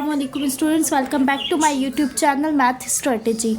अस्सलामुअलैकुम students, welcome back to my YouTube channel math strategy.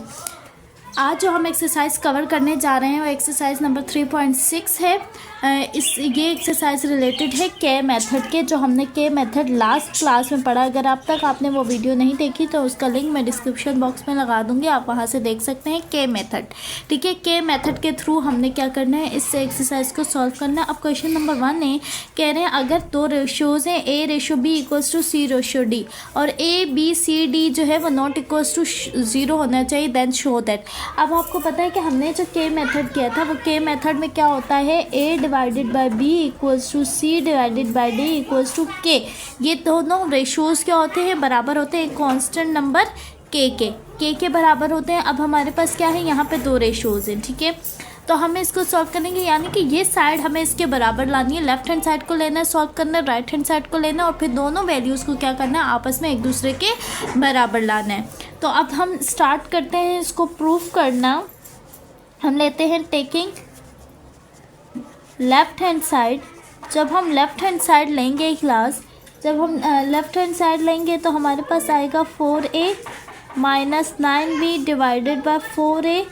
आज जो हम एक्सरसाइज कवर करने जा रहे हैं वो एक्सरसाइज नंबर 3.6 है। ये एक्सरसाइज रिलेटेड है के मेथड के, जो हमने के मेथड लास्ट क्लास में पढ़ा। अगर अब तक आपने वो वीडियो नहीं देखी तो उसका लिंक मैं डिस्क्रिप्शन बॉक्स में लगा दूंगी, आप वहां से देख सकते हैं के मेथड। ठीक है, के मेथड के थ्रू हमने क्या करना है, इससे एक्सरसाइज को सॉल्व करना है। अब क्वेश्चन नंबर 1 है, कह रहे हैं अगर दो रेशियोज हैं A ratio B equals to C ratio D और ए बी सी डी जो है वो नॉट इक्वल्स टू 0 होना चाहिए, देन शो दैट। अब आपको पता है कि हमने जो के मेथड किया था वो के मेथड में क्या होता है, A divided by B equals to C divided by D equals to K. ये दोनों रेशोज़ क्या होते हैं, बराबर होते हैं कांस्टेंट नंबर के बराबर होते हैं। अब हमारे पास क्या है, यहाँ पे दो रेशोज़ हैं। ठीक है, तो हम इसको सॉल्व करेंगे, यानी कि ये साइड हमें इसके बराबर लानी है। लेफ्ट हैंड साइड को लेना है, सॉल्व करना है, राइट हैंड साइड को लेना है और फिर दोनों वैल्यूज़ को क्या करना है, आपस में एक दूसरे के बराबर लाना है। तो अब हम स्टार्ट करते हैं इसको प्रूफ करना। हम लेते हैं टेकिंग लेफ्ट हैंड साइड। जब हम लेफ्ट हैंड साइड लेंगे जब हम लेफ्ट हैंड साइड लेंगे तो हमारे पास आएगा 4a minus 9b divided by 4a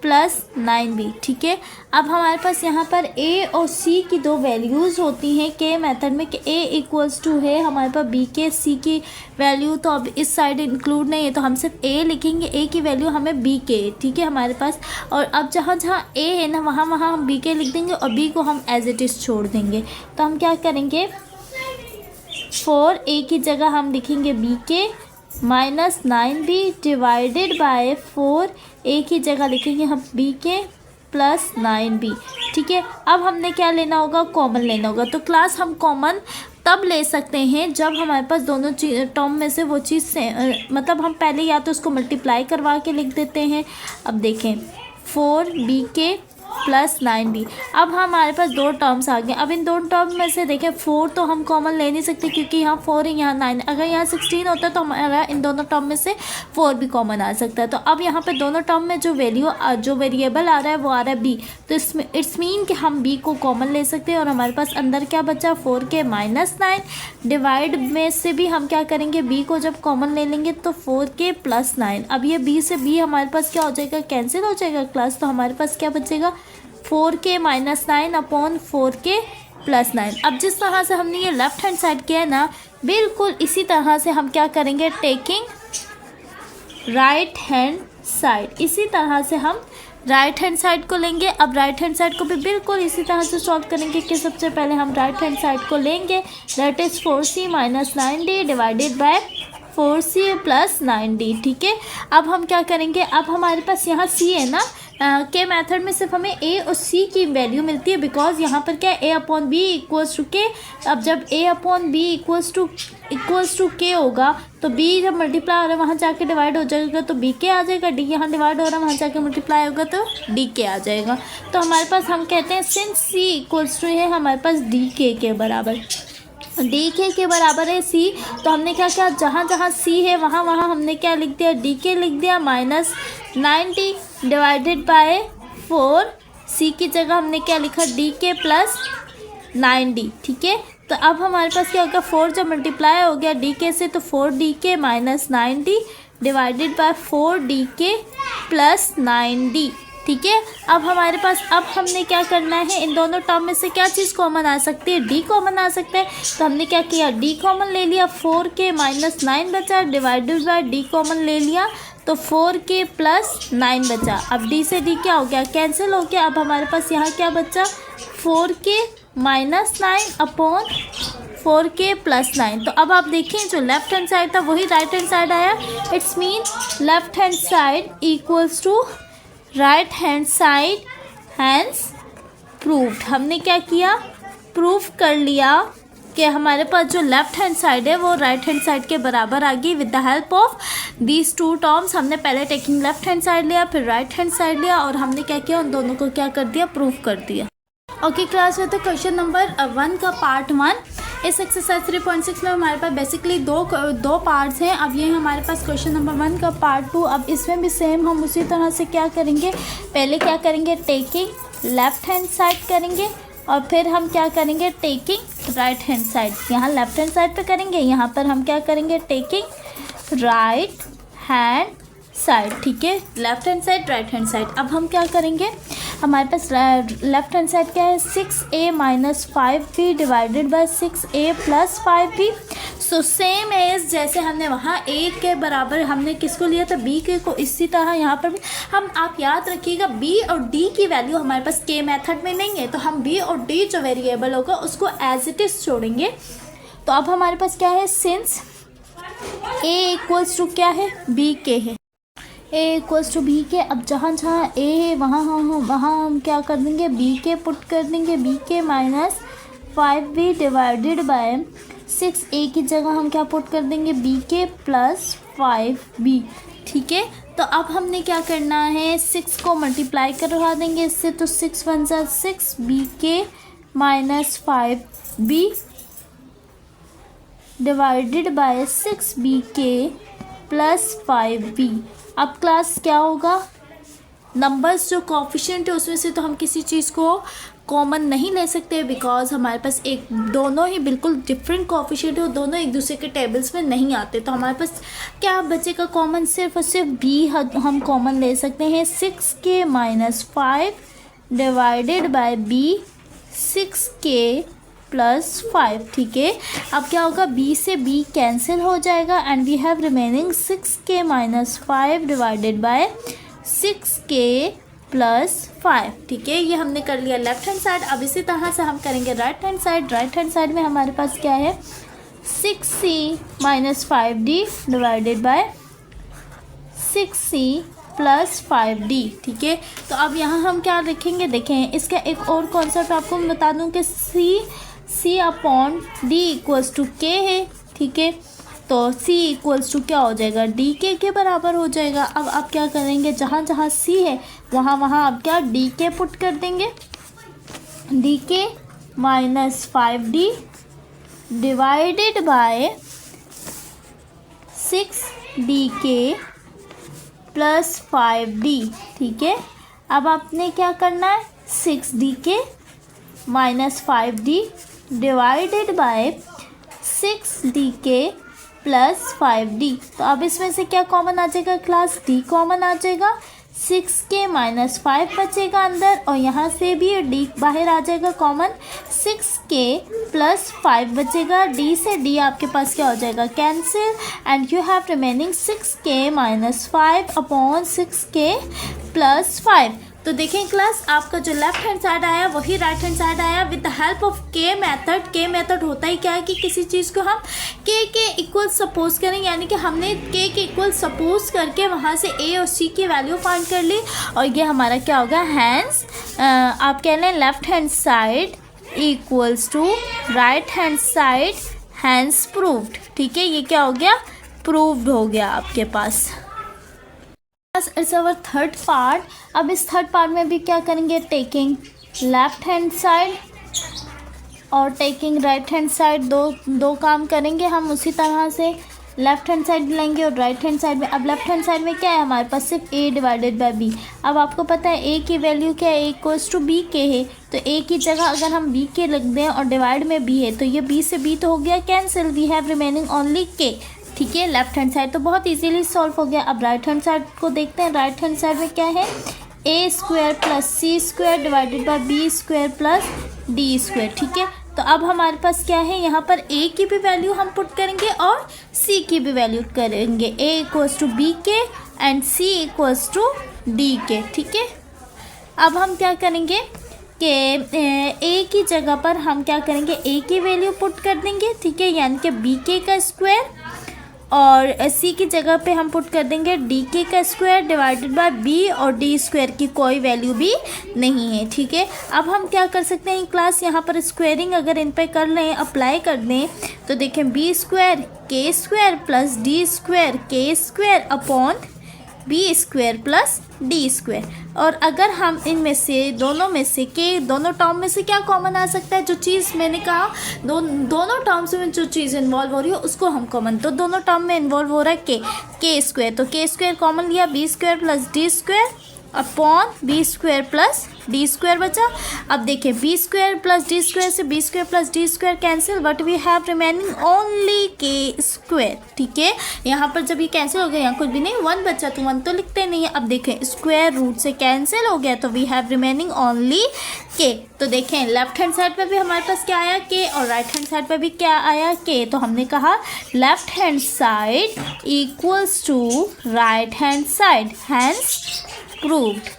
plus 9b। ठीक है, अब हमारे पास यहाँ पर a और c की दो वैल्यूज़ होती हैं के मेथड में, कि a इक्वल्स टू है हमारे पास b के, c की वैल्यू तो अब इस साइड इंक्लूड नहीं है तो हम सिर्फ a लिखेंगे, a की वैल्यू हमें b के। ठीक है हमारे पास, और अब जहाँ जहाँ a है ना वहाँ वहाँ हम b के लिख देंगे और b को हम एज इट इज़ छोड़ देंगे। तो हम क्या करेंगे, 4a की जगह हम लिखेंगे b के minus 9b divided by 4a की जगह लिखेंगे हम b के प्लस 9b। ठीक है, अब हमने क्या लेना होगा, कॉमन लेना होगा। तो क्लास हम कॉमन तब ले सकते हैं जब हमारे पास दोनों टर्म में से वो चीज़ से मतलब हम पहले या तो उसको मल्टीप्लाई करवा के लिख देते हैं। अब देखें 4b के प्लस 9b। अब हमारे पास दो टर्म्स आ गए। अब इन दो टर्म में से देखें 4 तो हम कॉमन ले नहीं सकते क्योंकि यहाँ 4 है, यहाँ 9। अगर यहाँ 16 होता तो हमारा इन दोनों टर्म में से 4 भी कॉमन आ सकता है। तो अब यहाँ पे दोनों टर्म में जो वेरिएबल आ रहा है वो आ रहा है b, तो इसमें इट्स मीन कि हम b को कॉमन ले सकते हैं और हमारे पास अंदर क्या बचा, 4 के माइनस 9 डिवाइड में से भी हम क्या करेंगे, b को जब कॉमन ले लेंगे तो 4 के प्लस 9। अब ये b से b हमारे पास क्या हो जाएगा, कैंसिल हो जाएगा क्लास। तो हमारे पास क्या बचेगा, 4 के माइनस 9 अपॉन 4 के प्लस 9। अब जिस तरह से हमने ये लेफ्ट हैंड साइड किया है ना, बिल्कुल इसी तरह से हम क्या करेंगे, टेकिंग राइट हैंड साइड। इसी तरह से हम राइट हैंड साइड को लेंगे। अब राइट हैंड साइड को भी बिल्कुल इसी तरह से सॉल्व करेंगे कि सबसे पहले हम राइट हैंड साइड को लेंगे, that is 4c minus 9d divided by 4c plus 9d। ठीक है, अब हम क्या करेंगे, अब हमारे पास यहाँ c है ना, के मेथड में सिर्फ हमें a और c की वैल्यू मिलती है, बिकॉज यहाँ पर क्या है, a upon B equals to K. अब जब a upon B equals to K होगा तो b जब मल्टीप्लाई हो रहा है वहाँ जाके डिवाइड हो जाएगा तो b के आ जाएगा, d यहाँ डिवाइड हो रहा है वहाँ जाके मल्टीप्लाई होगा तो d के आ जाएगा। तो हमारे पास हम कहते हैं सिंस c इक्वल्स टू है हमारे पास d के बराबर, डी के बराबर है सी। तो हमने क्या किया, जहाँ जहाँ सी है वहाँ वहाँ हमने क्या लिख दिया, डी के लिख दिया माइनस 90 डिवाइडेड बाय 4। सी की जगह हमने क्या लिखा, डी के प्लस 9d। ठीक है, तो अब हमारे पास क्या होगा, 4 जब मल्टीप्लाई हो गया डी के से तो 4d के minus 9d divided by 4d के प्लस 9d। ठीक है, अब हमारे पास अब हमने क्या करना है, इन दोनों टर्म में से क्या चीज़ कॉमन आ सकती है, d कॉमन आ सकता है। तो हमने क्या किया, d कॉमन ले लिया, 4 के माइनस 9 बचा डिवाइडेड बाय d कॉमन ले लिया तो 4 के प्लस 9 बचा। अब d से d क्या हो गया, कैंसिल हो गया। अब हमारे पास यहाँ क्या बचा, 4 के माइनस 9 अपॉन 4 के प्लस 9। तो अब आप देखें जो लेफ्ट हैंड साइड था वही राइट हैंड साइड आया, it's mean left hand side equals to right hand side, hence proved. हमने क्या किया, प्रूफ कर लिया कि हमारे पास जो लेफ्ट हैंड साइड है वो राइट हैंड साइड के बराबर आ गई with the help of these two terms. हमने पहले टेकिंग लेफ्ट हैंड साइड लिया, फिर राइट हैंड साइड लिया और हमने क्या किया, उन दोनों को क्या कर दिया, प्रूफ कर दिया। ओके क्लास में, तो क्वेश्चन नंबर 1 का पार्ट 1 इस एक्सरसाइज 3.6 में हमारे पास बेसिकली दो पार्ट्स हैं। अब ये हमारे पास क्वेश्चन नंबर 1 का पार्ट 2। अब इसमें भी सेम हम उसी तरह से क्या करेंगे, पहले क्या करेंगे, टेकिंग लेफ्ट हैंड साइड करेंगे और फिर हम क्या करेंगे, टेकिंग राइट हैंड साइड। यहाँ लेफ्ट हैंड साइड पे करेंगे, यहाँ पर हम क्या करेंगे, टेकिंग राइट हैंड साइड, ठीक है, left hand side right hand side. अब हम क्या करेंगे, हमारे पास लेफ्ट हैंड साइड क्या है, 6a minus 5b divided by 6a plus 5b। So same as जैसे हमने वहाँ a के बराबर हमने किसको लिया था, b के को, इसी तरह यहाँ पर भी हम, आप याद रखिएगा b और d की वैल्यू हमारे पास k मेथड में नहीं है, तो हम b और d जो वेरिएबल होगा उसको एज इट इज छोड़ेंगे। तो अब हमारे पास क्या है, सिंस a इक्वल्स टू क्या है, b के है, a इक्वल्स टू बी के। अब जहाँ जहाँ a है वहाँ हम क्या कर देंगे, b के पुट कर देंगे, b के minus 5b divided by 6a की जगह हम क्या पुट कर देंगे, b के प्लस 5b, ठीक है। तो अब हमने क्या करना है, 6 को मल्टीप्लाई करवा देंगे इससे, तो 6 1 जा 6, b के minus 5b divided bye 6b के प्लस 5b। अब क्लास क्या होगा, नंबर्स जो कोफिशिएंट है उसमें से तो हम किसी चीज़ को कॉमन नहीं ले सकते, बिकॉज हमारे पास एक दोनों ही बिल्कुल डिफरेंट कोफिशिएंट है, दोनों एक दूसरे के टेबल्स में नहीं आते। तो हमारे पास क्या बचेगा कॉमन, सिर्फ और सिर्फ b हम कॉमन ले सकते हैं। 6k minus 5 divided bye b 6k plus 5, ठीक है। अब क्या होगा, b से b कैंसिल हो जाएगा and we have remaining 6k minus 5 divided by 6k plus 5, ठीक है। ये हमने कर लिया लेफ्ट हैंड साइड। अब इसी तरह से हम करेंगे right hand side. Right hand side में हमारे पास क्या है, 6c minus 5d divided by 6c plus 5d, ठीक है। तो अब यहाँ हम क्या लिखेंगे, देखें इसका एक और कॉन्सेप्ट आपको मैं बता दूँ कि c upon d equals to k है, ठीक है। तो c इक्वल्स टू क्या हो जाएगा, dk के बराबर हो जाएगा। अब आप क्या करेंगे, जहाँ जहाँ c है वहाँ आप क्या dk पुट कर देंगे, dk minus 5d divided by 6dk plus 5d, ठीक है। अब आपने क्या करना है, 6dk minus 5d divided by 6dk plus 5d। तो अब इसमें से क्या कॉमन आ जाएगा क्लास, d कॉमन आ जाएगा, 6k माइनस 5 बचेगा अंदर और यहाँ से भी d बाहर आ जाएगा कॉमन, 6k प्लस 5 बचेगा, d से d आपके पास क्या हो जाएगा, cancel, and you have remaining 6k minus 5 upon 6k plus 5। तो देखें क्लास, आपका जो लेफ्ट हैंड साइड आया वही राइट हैंड साइड आया with the help of K method. के मेथड होता ही क्या है कि किसी चीज़ को हम के इक्वल सपोज करें, यानी कि हमने के इक्वल सपोज करके वहाँ से ए और सी की वैल्यू फाइंड कर ली और ये हमारा क्या होगा, हैंस आप कह लें left hand side equals to right hand side, hence proved, ठीक है। ये क्या हो गया, प्रूव्ड हो गया आपके पास। It's our third part. अब इस थर्ड पार्ट में भी क्या करेंगे, टेकिंग लेफ्ट हैंड साइड और टेकिंग राइट हैंड साइड, दो काम करेंगे हम उसी तरह से। लेफ्ट हैंड साइड लेंगे और राइट हैंड साइड में। अब लेफ्ट हैंड साइड में क्या है हमारे पास, सिर्फ a डिवाइडेड बाय b। अब आपको पता है a की वैल्यू क्या है, a इक्वल्स टू b के है, तो a की जगह अगर हम b के लिख दें और डिवाइड में b है तो ये b से b तो हो गया cancel, we have remaining only k, ठीक है। लेफ्ट हैंड साइड तो बहुत इजीली सॉल्व हो गया। अब राइट हैंड साइड को देखते हैं। राइट हैंड साइड में क्या है, a square plus c square divided by b square plus d square, ठीक है। तो अब हमारे पास क्या है, यहाँ पर a की भी वैल्यू हम पुट करेंगे और c की भी वैल्यू करेंगे। a equals to b K and c equals to d K, ठीक है। अब हम क्या करेंगे कि a की जगह पर हम क्या करेंगे, a की वैल्यू पुट कर देंगे, ठीक है, यानी कि b के का स्क्वायर, और c की जगह पे हम पुट कर देंगे dk का स्क्वायर डिवाइडेड बाय b, और d स्क्वायर की कोई वैल्यू भी नहीं है, ठीक है। अब हम क्या कर सकते हैं क्लास, यहाँ पर स्क्वायरिंग अगर इन पे कर लें, अप्लाई कर दें, तो देखें b square k square plus d square k square upon b square plus d square. और अगर हम इनमें से दोनों में से दोनों टर्म में से क्या कॉमन आ सकता है, जो चीज़ मैंने कहा दोनों टर्म्स में जो चीज़ इन्वॉल्व हो रही है उसको हम कॉमन, तो दोनों टर्म में इन्वॉल्व हो रहा है के स्क्वायर, तो के स्क्वायर कॉमन लिया, b square plus d square upon B square plus D square बचा। अब देखिए B square plus D square से B square plus D square cancel, but we have remaining only K square. ठीक है, यहाँ पर जब ये कैंसिल हो गया, यहाँ कुछ भी नहीं, 1 बचा तो 1 तो लिखते नहीं है। अब देखें स्क्वायर रूट से कैंसिल हो गया तो वी हैव रिमेनिंग ओनली के। तो देखें लेफ्ट हैंड साइड पे भी हमारे पास क्या आया के, और राइट हैंड साइड पे भी क्या आया के। तो हमने कहा left hand side equals to right hand side, hence proved.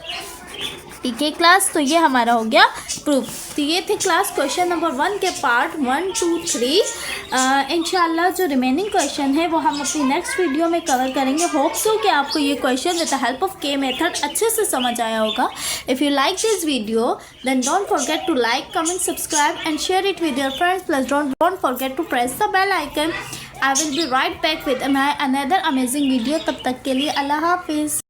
ठीक है क्लास, तो ये हमारा हो गया प्रूफ। तो ये थे क्लास क्वेश्चन नंबर 1 के पार्ट 1, 2, 3। इंशाल्लाह जो रिमेनिंग क्वेश्चन है वो हम अपनी नेक्स्ट वीडियो में कवर करेंगे। होप सो कि आपको ये question with the help of K method अच्छे से समझ आया होगा। If you like this video then don't forget to like, comment, subscribe and share it with your friends. Plus don't forget to press the bell icon. I will be right back with another amazing video. तब तक के लिए अल्लाह हाफिज़।